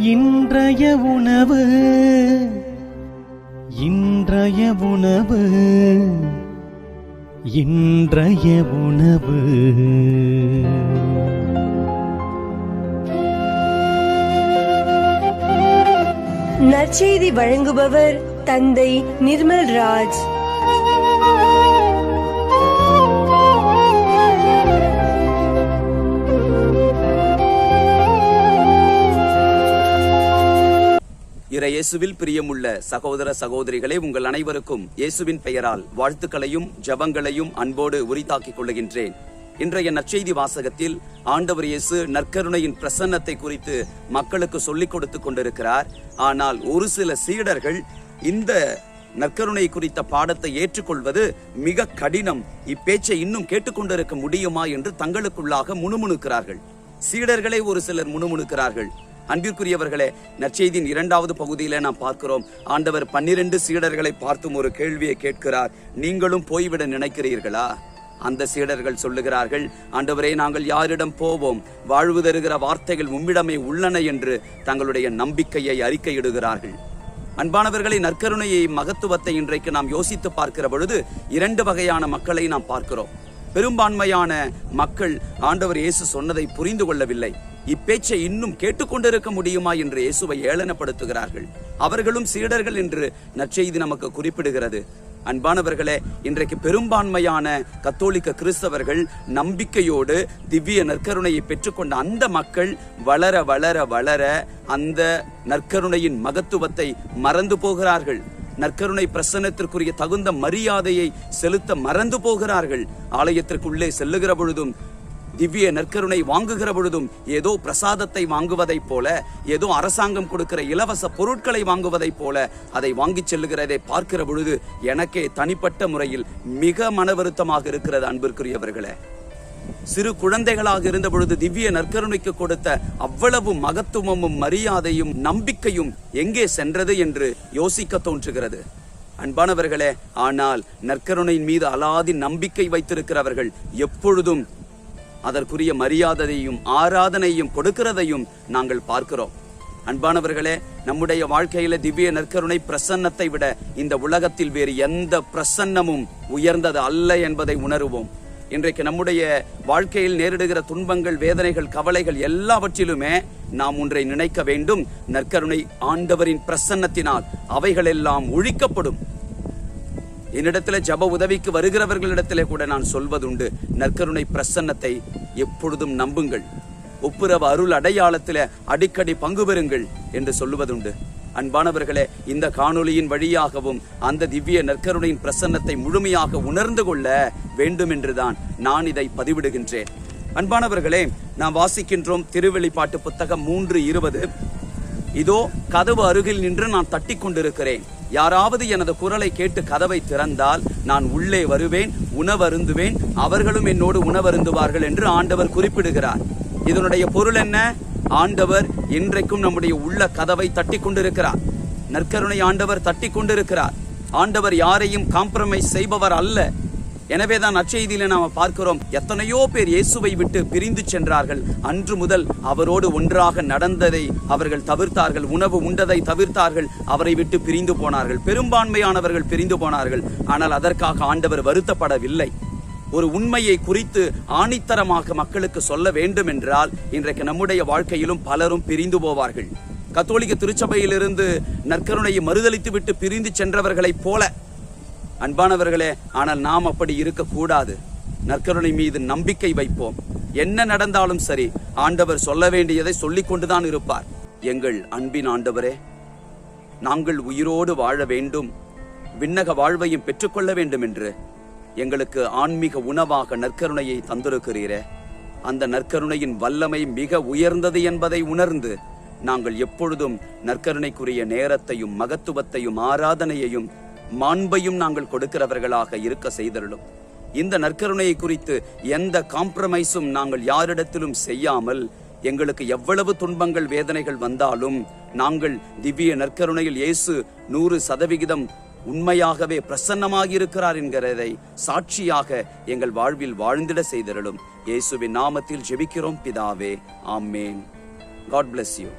இன்றைய உணவு இன்றைய உணவு இன்றைய உணவு. நற்செய்தி வழங்குபவர் தந்தை நிர்மல் ராஜ். இயேசுவில் பிரியமுள்ள சகோதர சகோதரிகளே, உங்கள் அனைவருக்கும் இயேசுவின் பெயரால் வாழ்த்துக்களையும் ஜெபங்களையும் அன்போடு உரித்தாக்கிக் கொள்ளுகின்றேன். இன்றைய நற்செய்தி வாசகத்தில் ஆண்டவர் இயேசு நற்கருணையின் பிரசன்னத்தை குறித்து மக்களுக்கு சொல்லிக் கொடுத்துக் கொண்டிருக்கிறார். ஆனால் ஒரு சில சீடர்கள் இந்த நற்கருணை குறித்த பாடத்தை ஏற்றுக்கொள்வது மிக கடினம், இப்பேச்சை இன்னும் கேட்டுக்கொண்டிருக்க முடியுமா என்று தங்களுக்குள்ளாக முணுமுணுக்கிறார்கள். சீடர்களே ஒரு சிலர் முணுமுணுக்கிறார்கள். அன்பிற்குரியவர்களே, நற்செய்தியின் 2வது பகுதியில நாம் பார்க்கிறோம், ஆண்டவர் 12 சீடர்களை பார்த்தும் ஒரு கேள்வியை கேட்கிறார். நீங்களும் போய்விட நினைக்கிறீர்களா? அந்த சீடர்கள் சொல்லுகிறார்கள், ஆண்டவரே, நாங்கள் யாரிடம் போவோம்? வாழ்வு தருகிற வார்த்தைகள் உம்மிடமே உள்ளன என்று தங்களுடைய நம்பிக்கையை அறிக்கையிடுகிறார்கள். அன்பானவர்களை, நற்கருணையை மகத்துவத்தை இன்றைக்கு நாம் யோசித்து பார்க்கிற பொழுது 2 வகையான மக்களை நாம் பார்க்கிறோம். பெரும்பான்மையான மக்கள் ஆண்டவர் இயேசு சொன்னதை புரிந்து கொள்ளவில்லை. இப்பேச்சை இன்னும் கேட்டுக்கொண்டிருக்க முடியுமா என்று இயேசுவை ஏளனப்படுத்துகிறார்கள். அவர்களும் சீடர்கள் என்று நற்செய்தி நமக்கு குறிப்பிடுகிறது. அன்பானவர்களே, இன்றைக்கு பெரும்பான்மையான கத்தோலிக்க கிறிஸ்தவர்கள் நம்பிக்கையோடு திவ்ய நற்கருணையை பெற்றுக்கொண்ட அந்த மக்கள் வளர வளர வளர அந்த நற்கருணையின் மகத்துவத்தை மறந்து போகிறார்கள். நற்கருணை பிரசன்னத்திற்குரிய தகுந்த மரியாதையை செலுத்த மறந்து போகிறார்கள். ஆலயத்திற்குள்ளே செல்லுகிற பொழுதும் திவ்ய நற்கருணை வாங்குகிற பொழுதும் ஏதோ பிரசாதத்தை வாங்குவதைப் போல, ஏதோ அரசாங்கம் கொடுக்கிற இலவச பொருட்களை வாங்குவதைப் போல அதை வாங்கி செல்லுகிறதை பார்க்கிற பொழுது எனக்கே தனிப்பட்ட முறையில் மிக மன வருத்தமாக இருக்கிறது. அன்பிற்குரியவர்களே, சிறு குழந்தைகளாக இருந்த பொழுது திவ்ய நற்கருணைக்கு கொடுத்த அவ்வளவு மகத்துவமும் மரியாதையும் நம்பிக்கையும் எங்கே சென்றது என்று யோசிக்க தோன்றுகிறது. அன்பானவர்களே, ஆனால் நற்கருணையின் மீது அலாதி நம்பிக்கை வைத்திருக்கிறவர்கள் எப்பொழுதும் அதற்குரிய மரியாதையும் ஆராதனையும் கொடுக்கிறதையும் நாங்கள் பார்க்கிறோம். அன்பானவர்களே, நம்முடைய வாழ்க்கையில திவ்ய நற்கருணை பிரசன்னத்தை விட இந்த உலகத்தில் வேறு எந்த பிரசன்னமும் உயர்ந்தது அல்ல என்பதை உணருவோம். இன்றைக்கு நம்முடைய வாழ்க்கையில் நேரிடுகிற துன்பங்கள், வேதனைகள், கவலைகள் எல்லாவற்றிலுமே நாம் ஒன்றை நினைக்க வேண்டும், நற்கருணை ஆண்டவரின் பிரசன்னத்தினால் அவைகளெல்லாம் ஒழிக்கப்படும். என்னிடத்துல ஜப உதவிக்கு வருகிறவர்களிடத்திலே கூட நான் சொல்வதுண்டு, நற்கருணை பிரசன்னத்தை எப்பொழுதும் நம்புங்கள், ஒப்புரவு அருள் அடையாளத்தில அடிக்கடி பங்கு பெறுங்கள் என்று சொல்லுவதுண்டு. அன்பானவர்களே, இந்த காணொலியின் வழியாகவும் அந்த திவ்ய நற்கருணையின் பிரசன்னத்தை முழுமையாக உணர்ந்து கொள்ள வேண்டும் என்றுதான் நான் இதை பதிவிடுகின்றேன். அன்பானவர்களே, நாம் வாசிக்கின்றோம் திருவெளிப்பாட்டு புத்தகம் 3:20. இதோ கதவு அருகில் நின்று நான் தட்டி கொண்டிருக்கிறேன். யாராவது எனது குரலை கேட்டு கதவை திறந்தால் நான் உள்ளே வருவேன், உணவருந்துவேன், அவர்களும் என்னோடு உணவருந்துவார்கள் என்று ஆண்டவர் குறிப்பிடுகிறார். இதனுடைய பொருள் என்ன? ஆண்டவர் இன்றைக்கும் நம்முடைய உள்ள கதவை தட்டி கொண்டிருக்கிறார். நற்கருணை ஆண்டவர் தட்டி கொண்டிருக்கிறார். ஆண்டவர் யாரையும் காம்ப்ரமைஸ் செய்பவர் அல்ல. எனவேதான் நற்செய்தியில நாம பார்க்கிறோம், எத்தனையோ பேர் இயேசுவை விட்டு பிரிந்து சென்றார்கள். அன்று முதல் அவரோடு ஒன்றாக நடந்ததை அவர்கள் தவிர்த்தார்கள், உணவு உண்டதை தவிர்த்தார்கள், அவரை விட்டு பிரிந்து போனார்கள். பெரும்பான்மையானவர்கள் பிரிந்து போனார்கள். ஆனால் அதற்காக ஆண்டவர் வருத்தப்படவில்லை. ஒரு உண்மையை குறித்து ஆணித்தரமாக மக்களுக்கு சொல்ல வேண்டும் என்றால் இன்றைக்கு நம்முடைய வாழ்க்கையிலும் பலரும் பிரிந்து போவார்கள். கத்தோலிக்க திருச்சபையிலிருந்து நற்கருணையை மறுதலித்து விட்டு பிரிந்து சென்றவர்களைப் போல. அன்பானவர்களே, ஆனால் நாம் அப்படி இருக்கக்கூடாது. நற்கருணை மீது நம்பிக்கை வைப்போம். என்ன நடந்தாலும் சரி, ஆண்டவர் சொல்ல வேண்டியதை சொல்லிக் கொண்டுதான் இருப்பார். எங்கள் அன்பின் ஆண்டவரே, நாங்கள் உயிரோடு வாழ வேண்டும், விண்ணக வாழ்வையும் பெற்றுக்கொள்ள வேண்டும் என்று எங்களுக்கு ஆன்மீக உணவாக நற்கருணையை தந்திருக்கிறீரே. அந்த நற்கருணையின் வல்லமை மிக உயர்ந்தது என்பதை உணர்ந்து நாங்கள் எப்பொழுதும் நற்கருணைக்குரிய நேரத்தையும் மகத்துவத்தையும் ஆராதனையையும் மாண்பையும் நாங்கள் கொடுக்கிறவர்களாக இருக்க செய்தருளும். இந்த நற்கருணையை குறித்து எந்த காம்ப்ரமைஸும் நாங்கள் யாரிடத்திலும் செய்யாமல், எங்களுக்கு எவ்வளவு துன்பங்கள் வேதனைகள் வந்தாலும் நாங்கள் திவ்ய நற்கருணையில் இயேசு 100% உண்மையாகவே பிரசன்னமாகி இருக்கிறார் என்கிறதை சாட்சியாக எங்கள் வாழ்வில் வாழ்ந்திட செய்தருளும். இயேசுவின் நாமத்தில் ஜெபிக்கிறோம் பிதாவே, ஆமேன். God bless you.